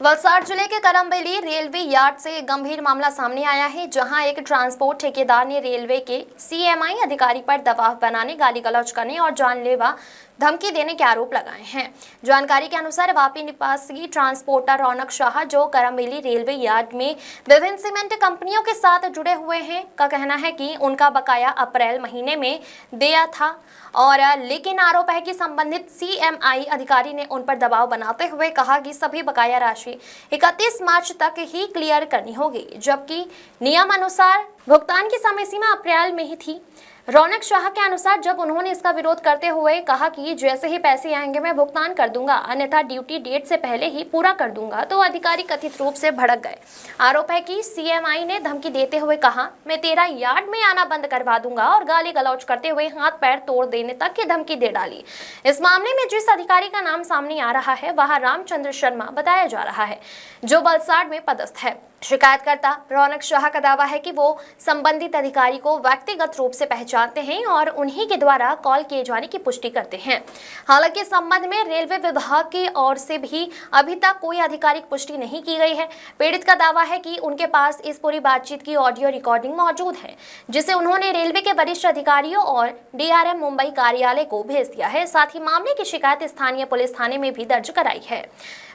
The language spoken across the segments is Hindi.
वलसाड जिले के करमबेली रेलवे यार्ड से एक गंभीर मामला सामने आया है, जहां एक ट्रांसपोर्ट ठेकेदार ने रेलवे के सीएमआई अधिकारी पर दबाव बनाने, गाली गलौज करने और जानलेवा धमकी देने के आरोप लगाए हैं। जानकारी के अनुसार वापी निवासी ट्रांसपोर्टर रौनक शाह, जो करमबेली रेलवे यार्ड में विभिन्न सीमेंट कंपनियों के साथ जुड़े हुए हैं, का कहना है कि उनका बकाया अप्रैल महीने में दिया था और लेकिन आरोप है कि संबंधित सीएमआई अधिकारी ने उन पर दबाव बनाते हुए कहा कि सभी बकाया राशि 31 मार्च तक ही क्लियर करनी होगी, जबकि नियम अनुसार भुगतान की समय सीमा अप्रैल में ही थी। रौनक शाह के अनुसार जब उन्होंने इसका विरोध करते हुए कहा कि जैसे ही पैसे आएंगे मैं भुगतान कर दूंगा, अन्यथा ड्यूटी डेट से पहले ही पूरा कर दूंगा, तो अधिकारी कथित रूप से भड़क गए। आरोप है कि सीएमआई ने धमकी देते हुए कहा, मैं तेरा यार्ड में आना बंद करवा दूंगा और गाली गलौज करते हुए हाथ पैर तोड़ देने तक की धमकी दे डाली। इस मामले में जिस अधिकारी का नाम सामने आ रहा है वह रामचंद्र शर्मा बताया जा रहा है, जो वलसाड में पदस्थ है। शिकायतकर्ता रौनक शाह का दावा है कि वो संबंधित अधिकारी को व्यक्तिगत रूप से पहचानते हैं और उन्हीं के द्वारा कॉल किए जाने की पुष्टि करते हैं। हालांकि इस संबंध में रेलवे विभाग की ओर से भी अभी तक कोई आधिकारिक पुष्टि नहीं की गई है। पीड़ित का दावा है कि उनके पास इस पूरी बातचीत की ऑडियो रिकॉर्डिंग मौजूद है, जिसे उन्होंने रेलवे के वरिष्ठ अधिकारियों और डीआरएम मुंबई कार्यालय को भेज दिया है। साथ ही मामले की शिकायत स्थानीय पुलिस थाने में भी दर्ज कराई है।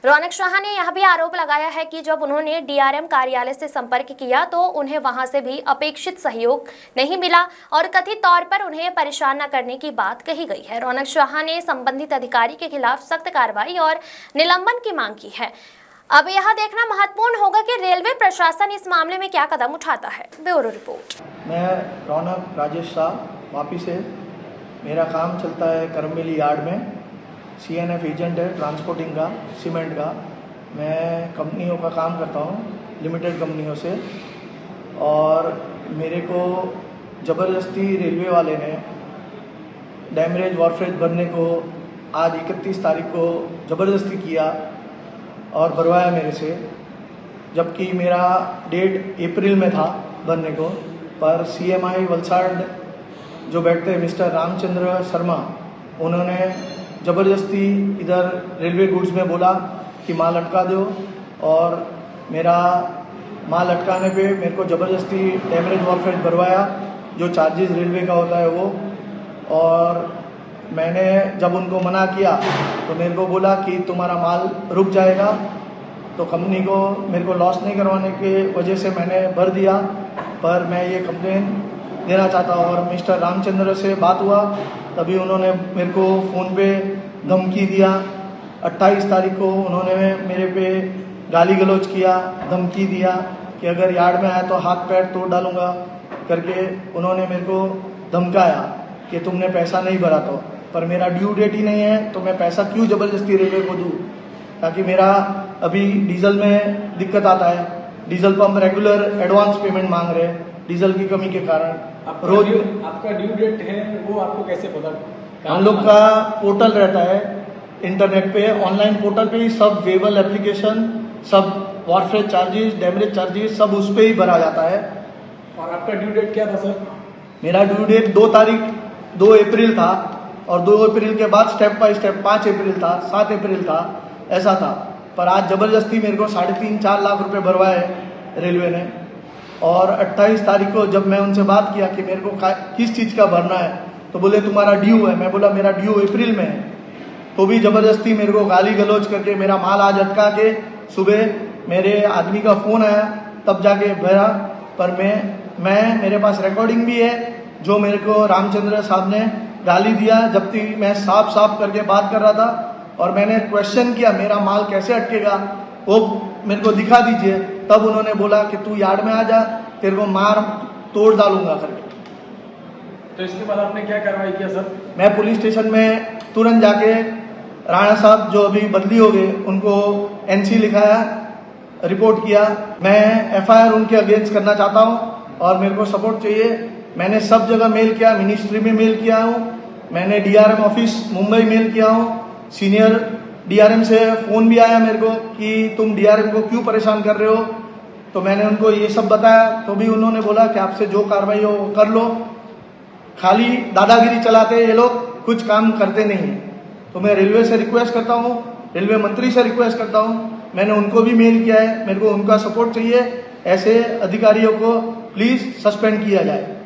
रौनक शाह ने यह भी आरोप लगाया है कि जब उन्होंने डीआरएम कार्यालय से संपर्क किया तो उन्हें वहां से भी अपेक्षित सहयोग नहीं मिला और कथित तौर पर उन्हें परेशान न करने की बात कही गई है। रौनक शाह ने संबंधित अधिकारी के खिलाफ सख्त कार्रवाई और निलंबन की मांग की है। अब यह देखना महत्वपूर्ण होगा कि रेलवे प्रशासन इस मामले में क्या कदम उठाता है। Bureau report. मैं रौनक राजेश शाह, वापी से। मेरा काम चलता है करमबेली यार्ड में, सीएनएफ एजेंट है ट्रांसपोर्टिंग का, सीमेंट का। मैं कंपनियों का काम करता हूँ, लिमिटेड कंपनियों से। और मेरे को ज़बरदस्ती रेलवे वाले ने डैमरेज वॉरफेज भरने को आज 31 तारीख को ज़बरदस्ती किया और भरवाया मेरे से, जबकि मेरा डेट अप्रैल में था भरने को। पर सीएमआई वलसाड जो बैठते हैं मिस्टर रामचंद्र शर्मा, उन्होंने ज़बरदस्ती इधर रेलवे गुड्स में बोला कि माल अटका दो, और मेरा माल अटकाने पे मेरे को ज़बरदस्ती डैमरेज वॉरफेज भरवाया, जो चार्जेस रेलवे का होता है वो। और मैंने जब उनको मना किया तो मेरे को बोला कि तुम्हारा माल रुक जाएगा, तो कंपनी को मेरे को लॉस नहीं करवाने के वजह से मैंने भर दिया। पर मैं ये कंप्लेन देना चाहता हूँ। और मिस्टर रामचंद्र से बात हुआ, तभी उन्होंने मेरे को फ़ोन पे धमकी दिया। 28 तारीख को उन्होंने मेरे पे गाली गलौज किया, धमकी दिया कि अगर यार्ड में आया तो हाथ पैर तोड़ डालूंगा करके उन्होंने मेरे को धमकाया कि तुमने पैसा नहीं भरा। तो पर मेरा ड्यू डेट ही नहीं है, तो मैं पैसा क्यों ज़बरदस्ती रेलवे को दूँ? ताकि मेरा अभी डीजल में दिक्कत आता है, diesel pump regular advance payment मांग रहे हैं डीजल की कमी के कारण। रोज आपका ड्यू डेट है वो आपको कैसे पता? हम लोग का पोर्टल रहता है इंटरनेट पे, ऑनलाइन पोर्टल पे ही सब वेबल एप्लीकेशन, सब वॉरफेज चार्जेस, डैमरेज चार्जेस सब उस पर ही भरा जाता है। और आपका ड्यू डेट क्या था सर? मेरा ड्यू डेट 2 अप्रैल था, और 2 अप्रैल के बाद स्टेप बाय स्टेप 5 अप्रैल था, 7 अप्रैल था, ऐसा था। पर आज ज़बरदस्ती मेरे को 3.5-4 लाख रुपए भरवाए रेलवे ने। और 28 तारीख को जब मैं उनसे बात किया कि मेरे को किस चीज़ का भरना है, तो बोले तुम्हारा ड्यू है। मैं बोला मेरा ड्यू अप्रैल में है, तो भी ज़बरदस्ती मेरे को गाली गलौज करके मेरा माल आज अटका के सुबह मेरे आदमी का फ़ोन आया तब जाके भरा। पर मैं मेरे पास रिकॉर्डिंग भी है, जो मेरे को रामचंद्र साहब ने गाली दिया जबकि मैं साफ करके बात कर रहा था। और मैंने क्वेश्चन किया मेरा माल कैसे अटकेगा, वो मेरे को दिखा दीजिए। तब उन्होंने बोला कि तू यार्ड में आ जा, तेरे को मार तोड़ डालूंगा करके। तो इसके बाद आपने क्या कार्रवाई किया सर? मैं पुलिस स्टेशन में तुरंत जाके राणा साहब जो अभी बदली हो गए उनको एनसी लिखाया, रिपोर्ट किया। मैं एफआईआर उनके अगेंस्ट करना चाहता हूँ और मेरे को सपोर्ट चाहिए। मैंने सब जगह मेल किया, मिनिस्ट्री में मेल किया हूँ, मैंने डीआरएम ऑफिस मुंबई मेल किया हूँ। सीनियर डीआरएम से फ़ोन भी आया मेरे को कि तुम डीआरएम को क्यों परेशान कर रहे हो, तो मैंने उनको ये सब बताया। तो भी उन्होंने बोला कि आपसे जो कार्रवाई हो वो कर लो, खाली दादागिरी चलाते ये लोग, कुछ काम करते नहीं। तो मैं रेलवे से रिक्वेस्ट करता हूँ, रेलवे मंत्री से रिक्वेस्ट करता हूँ मैंने उनको भी मेल किया है, मेरे को उनका सपोर्ट चाहिए। ऐसे अधिकारियों को प्लीज़ सस्पेंड किया जाए।